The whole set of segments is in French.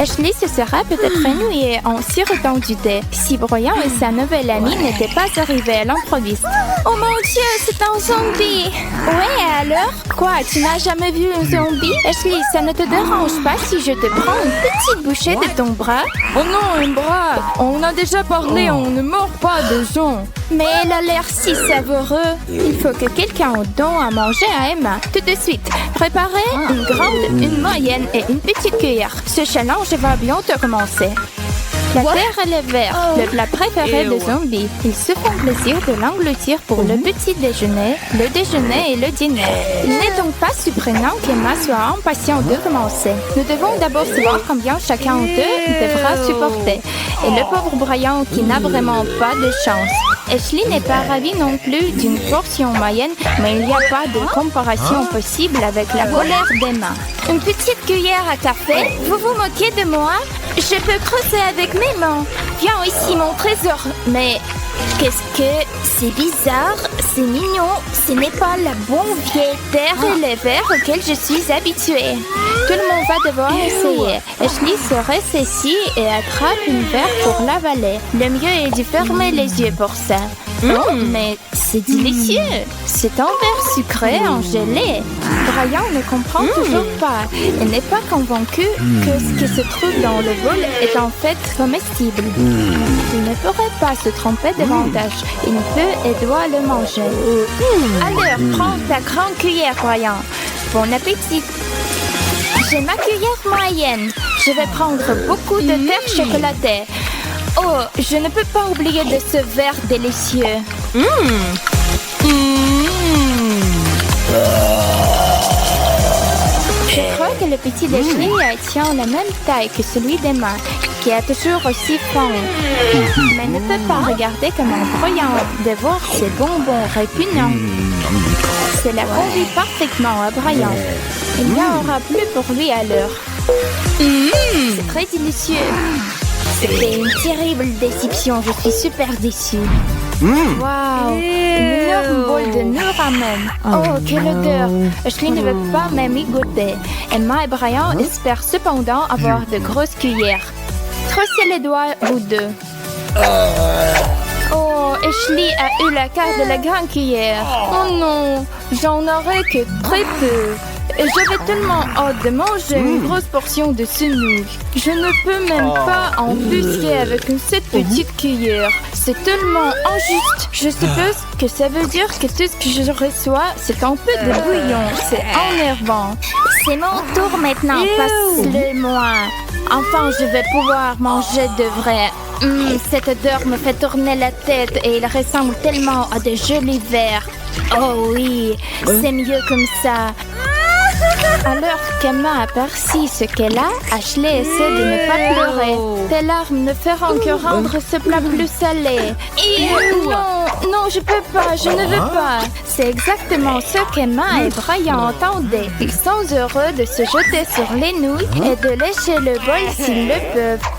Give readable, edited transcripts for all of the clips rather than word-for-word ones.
Ashley se sera peut-être ennuyée en sirotant du thé si Brian et sa nouvelle amie n'étaient pas arrivés à l'improviste. Oh mon Dieu, c'est un zombie! Ouais, alors? Quoi, tu n'as jamais vu un zombie? Ashley, ça ne te dérange pas si je te prends une petite bouchée de ton bras? Oh non, un bras! On a déjà parlé, on ne mord pas de gens. Mais elle a l'air si savoureux. Il faut que quelqu'un donne à manger à Emma. Tout de suite. Préparez une grande, une moyenne et une petite cuillère. Ce challenge va bientôt commencer. La terre et le verre, le plat préféré des zombies. Ils se font plaisir de l'engloutir pour le petit déjeuner, le déjeuner et le dîner. Il n'est donc pas surprenant qu'Emma soit impatiente de commencer. Nous devons d'abord savoir combien chacun d'eux devra supporter. Et le pauvre Brian qui n'a vraiment pas de chance. Ashley n'est pas ravie non plus d'une portion moyenne, mais il n'y a pas de comparaison possible avec la colère d'Emma. Une petite cuillère à café? Vous vous moquez de moi? Je peux creuser avec mes mains. Viens ici, mon trésor. Mais qu'est-ce que... C'est bizarre, c'est mignon. Ce n'est pas la bonne vieille terre et les verres auxquels je suis habituée. Tout le monde va devoir essayer. Ashley se ressaisit et attrape une verre pour l'avaler. Le mieux est de fermer les yeux pour ça. Oh, mais c'est délicieux. C'est un verre sucré en gelée. Brian ne comprend toujours pas. Il n'est pas convaincu que ce qui se trouve dans le bol est en fait comestible. Il ne pourrait pas se tromper davantage. Il peut et doit le manger. Alors, prends ta grande cuillère, Brian. Bon appétit. J'ai ma cuillère moyenne. Je vais prendre beaucoup de terre chocolatée. Oh, je ne peux pas oublier de ce verre délicieux. Je crois que le petit déjeuner tient la même taille que celui d'Emma, qui est toujours aussi faim. Mais ne peut pas regarder comme un Brian de voir ces bonbons répugnants. Cela convient parfaitement à Brian. Il n'y en aura plus pour lui à l'heure. C'est très délicieux. C'était une terrible déception. Je suis super déçue. Wow, une énorme boule de noix ramen. Oh, quelle odeur. Ashley ne veut pas même y goûter. Emma et Brian espèrent cependant avoir de grosses cuillères. Trossez les doigts, vous deux. Oh, Ashley a eu la carte de la grande cuillère. Oh non, j'en aurai que très peu. Et j'avais tellement hâte de manger une grosse portion de semoule. Je ne peux même pas en busquer avec cette petite cuillère. C'est tellement injuste. Je suppose que ça veut dire que tout ce que je reçois, c'est un peu de bouillon. C'est énervant. C'est mon tour maintenant. Passe-le-moi. Enfin, je vais pouvoir manger de vrai. Cette odeur me fait tourner la tête et il ressemble tellement à de jolis verres. Oh oui, c'est mieux comme ça. Alors qu'Emma aperçut ce qu'elle a, Ashley essaie de ne pas pleurer. Tes larmes ne feront que rendre ce plat plus salé. Non, je peux pas, je ne veux pas. C'est exactement ce qu'Emma et Brian entendaient. Ils sont heureux de se jeter sur les nouilles et de lécher le bol s'ils le peuvent.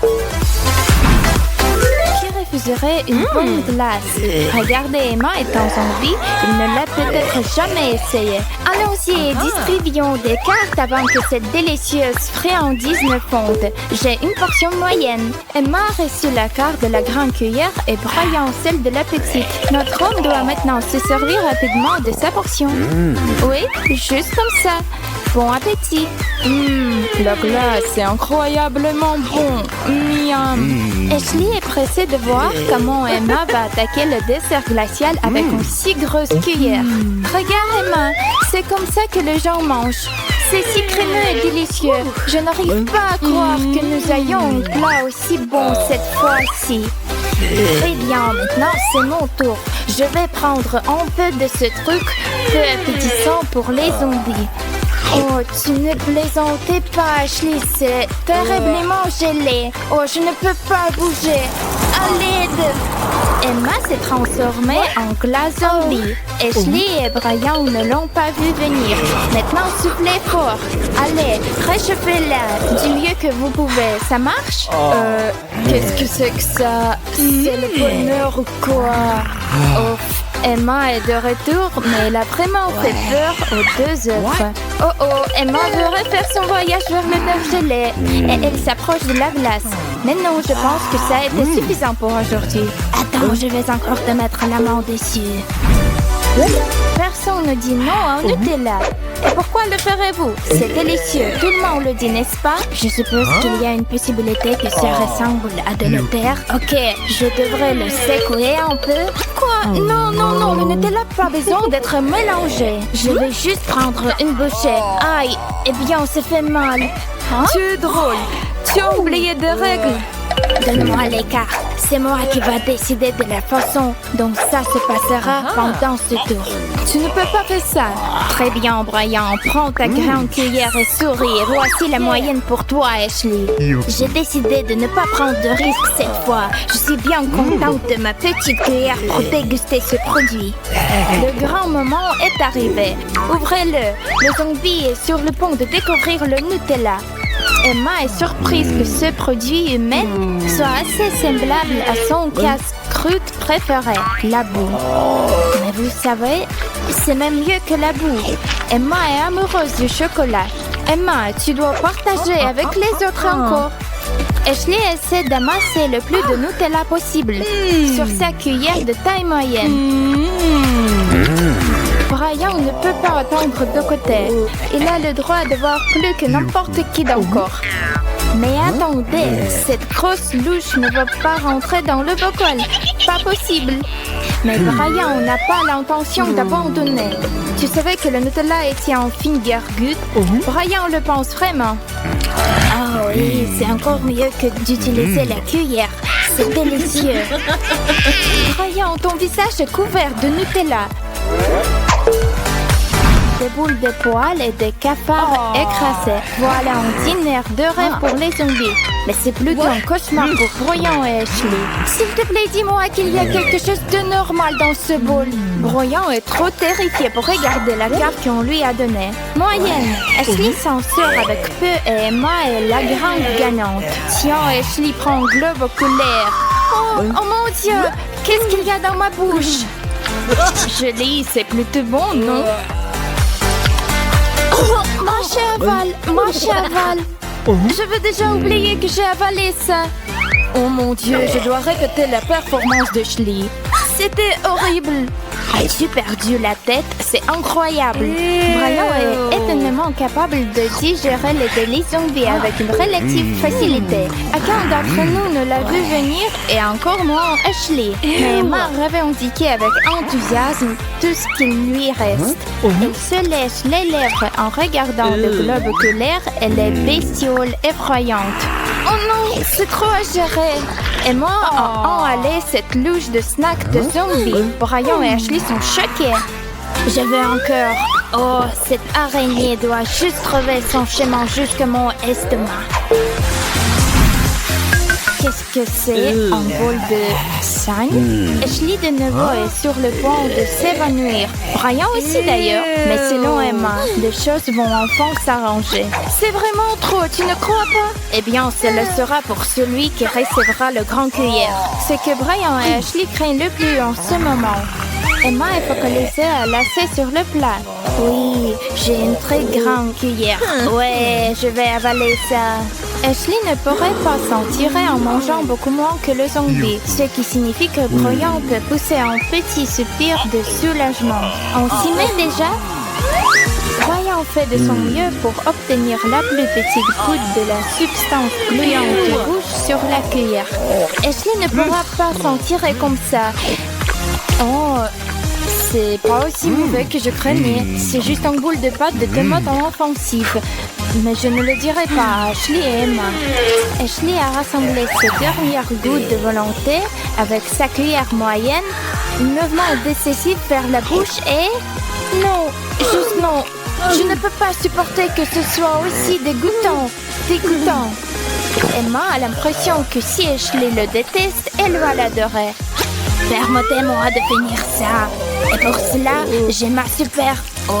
Refuserait une bonne glace. Regardez, Emma est en zombie. Il ne l'a peut-être jamais essayé. Allons-y, distribuons des cartes avant que cette délicieuse friandise ne fonde. J'ai une portion moyenne. Emma a reçu la carte de la grande cuillère et Brian celle de la petite. Notre homme doit maintenant se servir rapidement de sa portion. Oui, juste comme ça. Bon appétit. La glace est incroyablement bon. Miam. Ashley est pressée de voir comment Emma va attaquer le dessert glacial avec une si grosse cuillère. Regarde Emma, c'est comme ça que les gens mangent. C'est si crémeux et délicieux. Je n'arrive pas à croire que nous ayons un plat aussi bon cette fois-ci. Très bien, maintenant c'est mon tour. Je vais prendre un peu de ce truc peu appétissant pour les zombies. Oh, tu ne plaisantais pas, Ashley, c'est terriblement gelé. Oh, je ne peux pas bouger. À l'aide. Emma s'est transformée en glace zombie. Ashley et Brian ne l'ont pas vu venir. Maintenant, soufflez fort. Allez, réchauffez-la du mieux que vous pouvez. Ça marche? Qu'est-ce que c'est que ça? C'est le bonheur ou quoi? Oh, Emma est de retour, mais elle a vraiment fait peur aux deux autres. Oh, Emma veut refaire son voyage vers le Bergelet et elle s'approche de la glace. Mais non, je pense que ça a été suffisant pour aujourd'hui. Attends, je vais encore te mettre la main dessus. Personne ne dit non au Nutella. Et pourquoi le ferez-vous? C'est délicieux. Tout le monde le dit, n'est-ce pas? Je suppose qu'il y a une possibilité que ça ressemble à de l'odeur. Ok, je devrais le secouer un peu. Quoi? Non, le Nutella n'a pas besoin d'être mélangé. Je vais juste prendre une bouchée. Aïe, eh bien, ça fait mal. Tu es drôle. Tu as oublié des règles. Donne-moi les cartes. C'est moi qui va décider de la façon dont ça se passera pendant ce tour. Tu ne peux pas faire ça. Très bien, Brian. Prends ta grande cuillère et souris. Voici la moyenne pour toi, Ashley. J'ai décidé de ne pas prendre de risques cette fois. Je suis bien contente de ma petite cuillère pour déguster ce produit. Le grand moment est arrivé. Ouvrez-le. Le zombie est sur le point de découvrir le Nutella. Emma est surprise que ce produit humain soit assez semblable à son casse-croûte préféré, la boue. Mais vous savez, c'est même mieux que la boue. Emma est amoureuse du chocolat. Emma, tu dois partager avec les autres encore. Ashley essaie d'amasser le plus de Nutella possible sur sa cuillère de taille moyenne. Brian ne peut pas attendre de côté. Il a le droit de voir plus que n'importe qui encore. Mais attendez, cette grosse louche ne va pas rentrer dans le bocal. Pas possible. Mais Brian n'a pas l'intention d'abandonner. Tu savais que le Nutella était en finger good? Brian le pense vraiment. Oh oui, c'est encore mieux que d'utiliser la cuillère. C'est délicieux. Brian, ton visage est couvert de Nutella. Des boules de poils et des cafards écrasés. Voilà un dîner de rêve pour les zombies. Mais c'est plutôt un cauchemar pour Brian et Ashley. S'il te plaît, dis-moi qu'il y a quelque chose de normal dans ce bol. Brian est trop terrifié pour regarder la carte qu'on lui a donnée. Moyenne. Ashley s'en sort avec peu et Emma est la grande gagnante. Tiens, Ashley prend un globe oculaire. Oh mon Dieu! Qu'est-ce qu'il y a dans ma bouche? Je lis, c'est plutôt bon, non? Mange et avale. Je veux déjà oublier que j'ai avalé ça. Oh mon Dieu, je dois répéter la performance de Ashley. C'était horrible. As-tu perdu la tête? C'est incroyable. Brian est étonnamment capable de digérer les délices zombies avec une relative facilité. Aucun d'entre nous ne l'a vu venir et encore moins Ashley. Mais Emma revendiquait avec enthousiasme tout ce qu'il lui reste. Elle se lèche les lèvres en regardant le globe oculaire et les bestioles effrayantes. Oh non, c'est trop à gérer. Emma a enhalé cette louche de snack de zombies. Brian et Ashley sont choqués. Je veux encore. Oh, cette araignée doit juste trouver son chemin jusqu'à mon estomac. Qu'est-ce que c'est? Un bol de sang? Ashley de nouveau est sur le point de s'évanouir. Brian aussi d'ailleurs. Mais selon Emma, les choses vont enfin s'arranger. C'est vraiment trop, tu ne crois pas? Eh bien, ce le sera pour celui qui recevra le grand cuillère. Ce que Brian et Ashley craignent le plus en ce moment. Emma est focalisée à lasser sur le plat. Oui, j'ai une très grande cuillère. Ouais, je vais avaler ça. Ashley ne pourrait pas s'en tirer en mangeant beaucoup moins que le zombie, ce qui signifie que Brian peut pousser un petit soupir de soulagement. On s'y met déjà? Brian fait de son mieux pour obtenir la plus petite goutte de la substance gluante rouge sur la cuillère. Ashley ne pourra pas s'en tirer comme ça. Oh, c'est pas aussi mauvais que je craignais. C'est juste un boule de pâte de tomate en offensive. Mais je ne le dirai pas à Ashley et Emma. Ashley a rassemblé ses dernières gouttes de volonté avec sa cuillère moyenne, un mouvement décisif vers la bouche et... Non, juste non. Je ne peux pas supporter que ce soit aussi dégoûtant. Emma a l'impression que si Ashley le déteste, elle va l'adorer. Permettez-moi de finir ça. Et pour cela, j'ai ma super... Oh,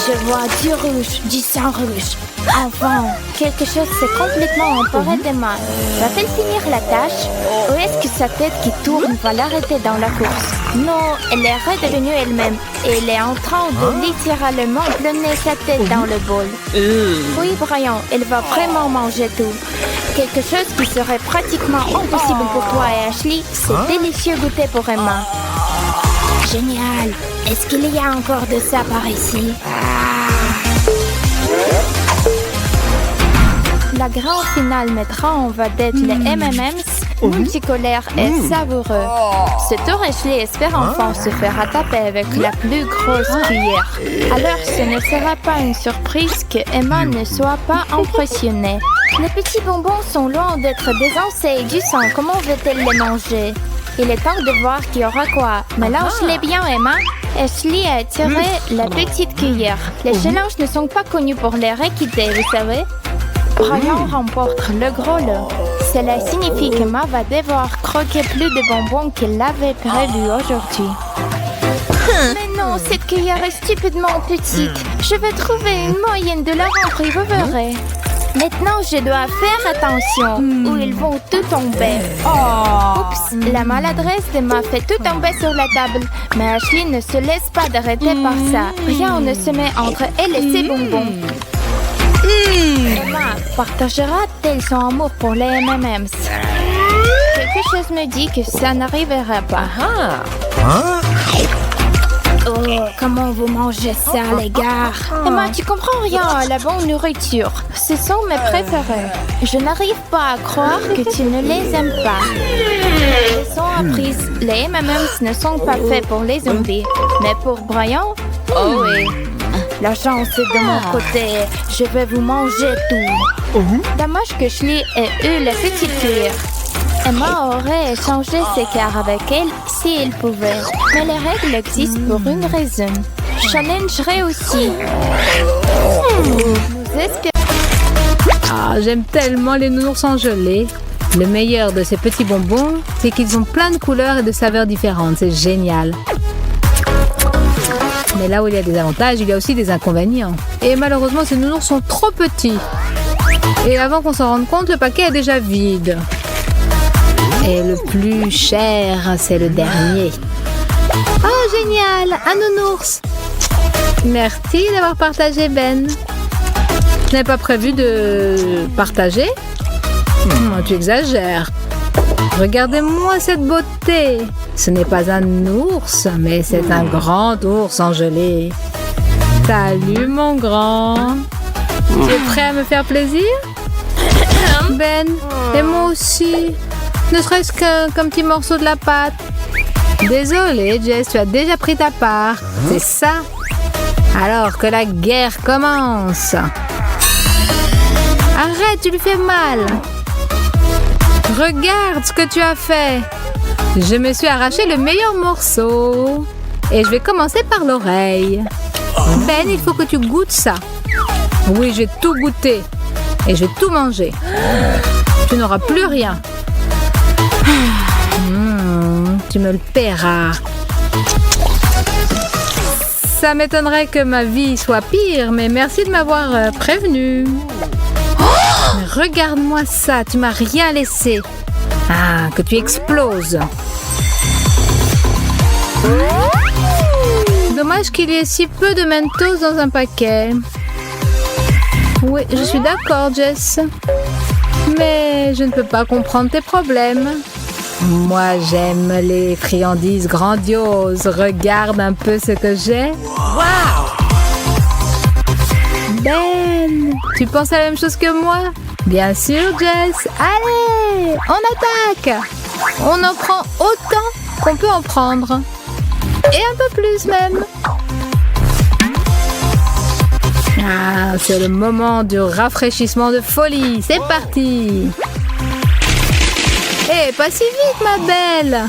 je vois du rouge, du sang rouge. Enfin, quelque chose s'est complètement emparé d'Emma. Va-t-elle finir la tâche? Ou est-ce que sa tête qui tourne va l'arrêter dans la course? Non, elle est redevenue elle-même. Et elle est en train de littéralement plonger sa tête dans le bol. Oui, Brian, elle va vraiment manger tout. Quelque chose qui serait pratiquement impossible pour toi et Ashley, c'est délicieux goûter pour Emma. Génial! Est-ce qu'il y a encore de ça par ici? La grande finale mettra en vedette les M&M's multicolores et savoureux. Ce tour, Ashley espère enfin se faire taper avec la plus grosse cuillère. Alors, ce ne sera pas une surprise que Emma ne soit pas impressionnée. Les petits bonbons sont loin d'être désencés et du sang. Comment veut-elle les manger? Il est temps de voir qui aura quoi. Mélange-les bien, Emma. Ashley a tiré la petite cuillère. Les challenges ne sont pas connus pour leur équité, vous savez. Brian remporte le gros lot. Cela signifie qu'Emma va devoir croquer plus de bonbons qu'elle l'avait prévu aujourd'hui. Mais non, cette cuillère est stupidement petite. Je vais trouver une moyenne de la rentrer, vous verrez. Maintenant, je dois faire attention ou ils vont tout tomber. Oups, la maladresse m'a fait tout tomber sur la table. Mais Ashley ne se laisse pas d'arrêter par ça. Rien ne se met entre elle et ses bonbons. Emma partagera-t-elle son amour pour les M&M's? Quelque chose me dit que ça n'arrivera pas. Oh, comment vous mangez ça, les gars? Emma, tu comprends rien à la bonne nourriture. Ce sont mes préférés. Je n'arrive pas à croire que tu ne les aimes pas. Leçon apprise, les M&M's ne sont pas faits pour les zombies. Mais pour Brian, oh oui. La chance est de mon côté. Je vais vous manger tout. Dommage que Ashley ait eu la petite cuillère. Emma aurait échangé ses cartes avec elle si elle pouvait. Mais les règles existent pour une raison. Challenge réussi. Nous espérons... J'aime tellement les nounours en gelée. Le meilleur de ces petits bonbons, c'est qu'ils ont plein de couleurs et de saveurs différentes. C'est génial. Mais là où il y a des avantages, il y a aussi des inconvénients. Et malheureusement, ces nounours sont trop petits. Et avant qu'on s'en rende compte, le paquet est déjà vide. Et le plus cher, c'est le dernier. Oh, génial! Un nounours! Merci d'avoir partagé, Ben. Je n'avais pas prévu de partager. Tu exagères. Regardez-moi cette beauté. Ce n'est pas un ours, mais c'est un grand ours en gelée. Salut, mon grand. Tu es prêt à me faire plaisir? Ben, et moi aussi. Ne serait-ce qu'un petit morceau de la pâte. Désolée, Jess, tu as déjà pris ta part. C'est ça. Alors que la guerre commence. Arrête, tu lui fais mal. Regarde ce que tu as fait. Je me suis arraché le meilleur morceau. Et je vais commencer par l'oreille. Ben, il faut que tu goûtes ça. Oui, j'ai tout goûté. Et j'ai tout mangé. Tu n'auras plus rien. Tu me le paieras. Ça m'étonnerait que ma vie soit pire, mais merci de m'avoir prévenu. Regarde-moi ça, tu m'as rien laissé. Ah, que tu exploses. Dommage qu'il y ait si peu de Mentos dans un paquet. Oui, je suis d'accord, Jess. Mais je ne peux pas comprendre tes problèmes. Moi, j'aime les friandises grandioses. Regarde un peu ce que j'ai. Waouh! Ben, tu penses à la même chose que moi? Bien sûr, Jess. Allez, on attaque. On en prend autant qu'on peut en prendre. Et un peu plus même. Ah, c'est le moment du rafraîchissement de folie. C'est parti. Hé, pas si vite, ma belle.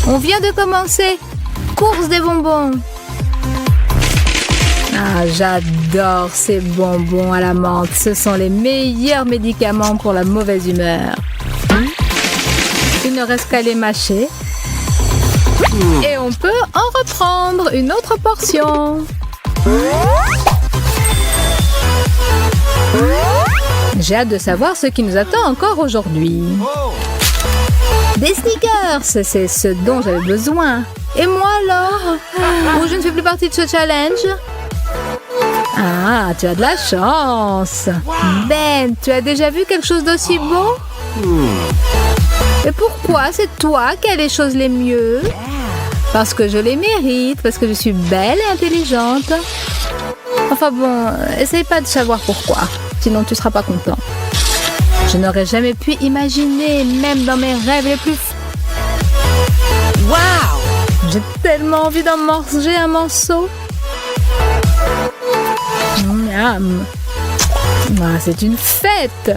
On vient de commencer. Course des bonbons. Ah, j'adore ces bonbons à la menthe. Ce sont les meilleurs médicaments pour la mauvaise humeur. Il ne reste qu'à les mâcher. Et on peut en reprendre une autre portion. J'ai hâte de savoir ce qui nous attend encore aujourd'hui. Des sneakers, c'est ce dont j'avais besoin. Et moi alors? Ou je ne fais plus partie de ce challenge? Ah, tu as de la chance. Ben, tu as déjà vu quelque chose d'aussi beau? Et pourquoi c'est toi qui as les choses les mieux? Parce que je les mérite, parce que je suis belle et intelligente. Enfin bon, essaye pas de savoir pourquoi, sinon tu seras pas content. Je n'aurais jamais pu imaginer, même dans mes rêves les plus fous. Waouh! J'ai tellement envie d'en manger un morceau. Miam. Ah, c'est une fête.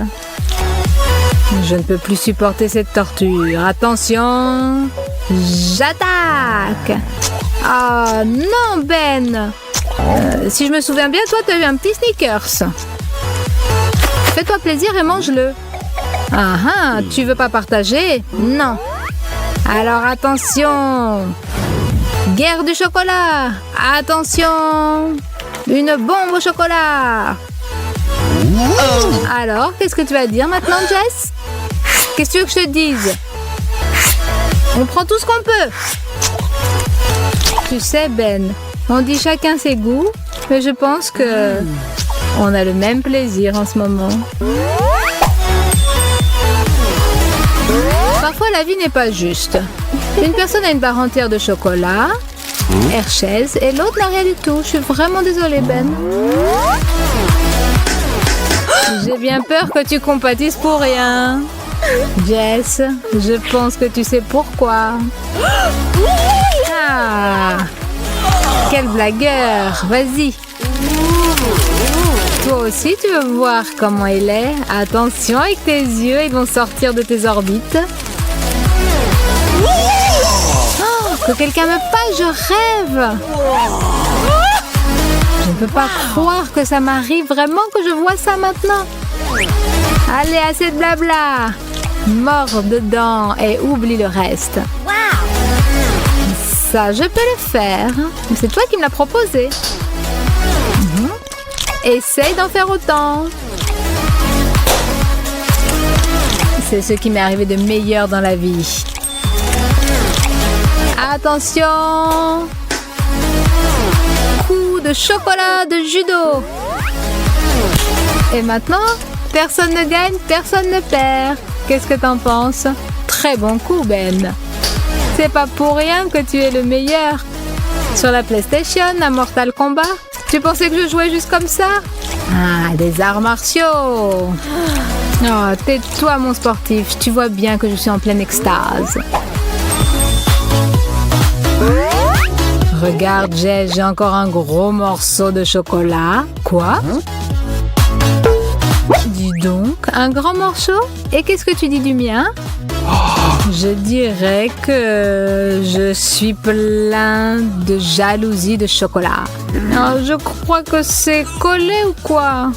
Je ne peux plus supporter cette torture. Attention, j'attaque. Ah non, Ben. Si je me souviens bien, toi, tu as eu un petit Snickers. Fais-toi plaisir et mange-le. Ah ah, tu veux pas partager? Non. Alors attention. Guerre du chocolat. Attention. Une bombe au chocolat. Alors, qu'est-ce que tu vas dire maintenant, Jess? Qu'est-ce que tu veux que je te dise? On prend tout ce qu'on peut. Tu sais, Ben, on dit chacun ses goûts, mais je pense que on a le même plaisir en ce moment. Parfois, la vie n'est pas juste. Une personne a une barre entière de chocolat, Hershey's, et l'autre n'a rien du tout. Je suis vraiment désolée, Ben. J'ai bien peur que tu compatisses pour rien. Jess, je pense que tu sais pourquoi. Ah, quel blagueur. Vas-y. Toi aussi, tu veux voir comment il est? Attention avec tes yeux, ils vont sortir de tes orbites. Oh, que quelqu'un me passe, je rêve. Je ne peux pas croire que ça m'arrive vraiment que je vois ça maintenant. Allez, assez de blabla. Mors dedans et oublie le reste. Ça, je peux le faire. C'est toi qui me l'as proposé. Essaye d'en faire autant. C'est ce qui m'est arrivé de meilleur dans la vie. Attention! Coup de chocolat de judo. Et maintenant, personne ne gagne, personne ne perd. Qu'est-ce que t'en penses? Très bon coup, Ben. C'est pas pour rien que tu es le meilleur. Sur la PlayStation, à Mortal Kombat, tu pensais que je jouais juste comme ça? Ah, des arts martiaux. Oh, tais-toi, mon sportif. Tu vois bien que je suis en pleine extase. Regarde, j'ai encore un gros morceau de chocolat. Quoi? Dis donc, un grand morceau? Et qu'est-ce que tu dis du mien? Je dirais que je suis plein de jalousie de chocolat. Oh, je crois que c'est collé ou quoi?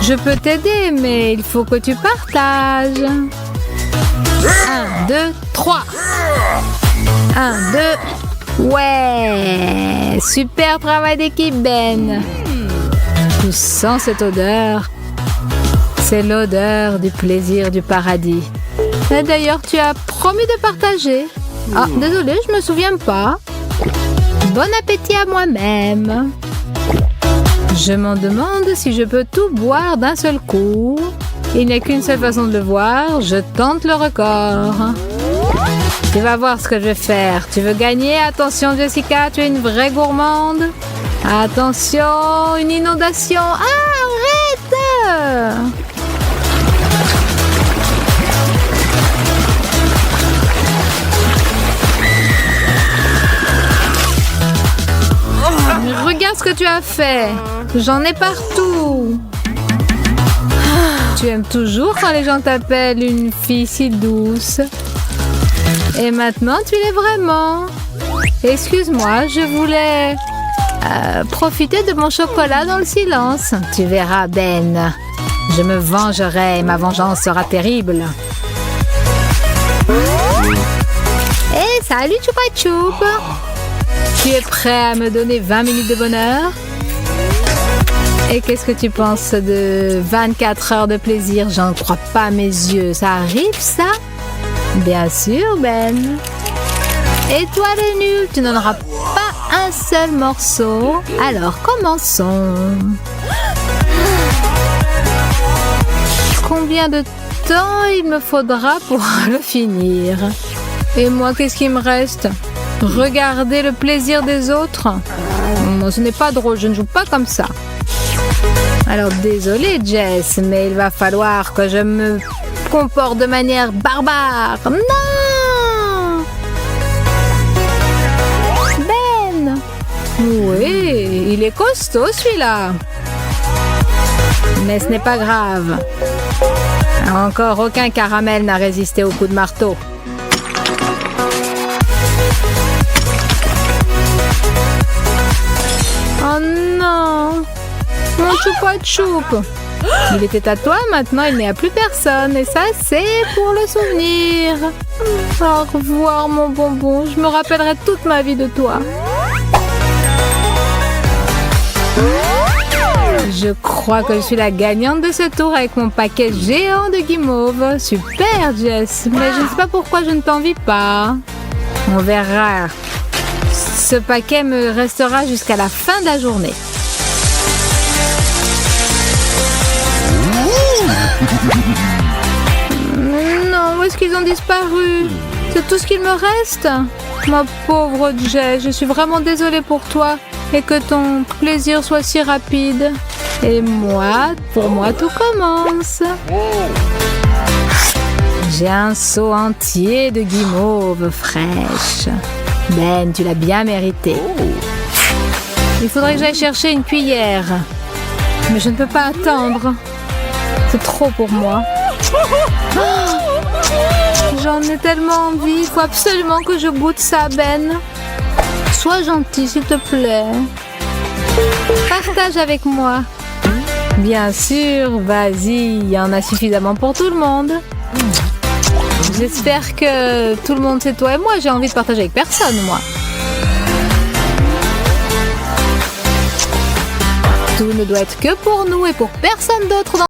Je peux t'aider, mais il faut que tu partages. 1, 2, 3. 1, 2. Ouais! Super travail d'équipe, Ben. Tu sens cette odeur? C'est l'odeur du plaisir du paradis. Et d'ailleurs, tu as promis de partager. Ah, désolé, je me souviens pas. Bon appétit à moi-même. Je m'en demande si je peux tout boire d'un seul coup. Il n'y a qu'une seule façon de le voir. Je tente le record. Tu vas voir ce que je vais faire. Tu veux gagner? Attention, Jessica, tu es une vraie gourmande. Attention, une inondation. Ah, arrête! Regarde ce que tu as fait. J'en ai partout. Tu aimes toujours quand les gens t'appellent une fille si douce. Et maintenant, tu l'es vraiment. Excuse-moi, je voulais profiter de mon chocolat dans le silence. Tu verras, Ben. Je me vengerai. Ma vengeance sera terrible. Hé, salut, Choupa Choup. Tu es prêt à me donner 20 minutes de bonheur? Et qu'est-ce que tu penses de 24 heures de plaisir? J'en crois pas à mes yeux. Ça arrive, ça? Bien sûr, Ben. Et toi, le nul, tu n'en auras pas un seul morceau. Alors, commençons. Combien de temps il me faudra pour le finir? Et moi, qu'est-ce qui me reste? Regarder le plaisir des autres? Ce n'est pas drôle, je ne joue pas comme ça. Alors, désolé, Jess, mais il va falloir que je me comporte de manière barbare. Non! Ben! Oui, il est costaud celui-là. Mais ce n'est pas grave. Encore aucun caramel n'a résisté au coup de marteau. Oh non! Mon choupa-choup! Il était à toi, maintenant il n'est à plus personne. Et ça, c'est pour le souvenir. Au revoir, mon bonbon. Je me rappellerai toute ma vie de toi. Je crois que je suis la gagnante de ce tour avec mon paquet géant de guimauve. Super, Jess. Mais je ne sais pas pourquoi je ne t'envie pas. On verra. Ce paquet me restera jusqu'à la fin de la journée. Non, où est-ce qu'ils ont disparu? C'est tout ce qu'il me reste? Ma pauvre Jess, je suis vraiment désolée pour toi et que ton plaisir soit si rapide. Et moi, pour moi, tout commence. J'ai un seau entier de guimauve fraîche. Ben, tu l'as bien mérité. Il faudrait que j'aille chercher une cuillère. Mais je ne peux pas attendre. C'est trop pour moi. J'en ai tellement envie. Il faut absolument que je goûte ça, Ben. Sois gentil, s'il te plaît. Partage avec moi. Bien sûr, vas-y. Il y en a suffisamment pour tout le monde. J'espère que tout le monde sait toi et moi. J'ai envie de partager avec personne, moi. Tout ne doit être que pour nous et pour personne d'autre dans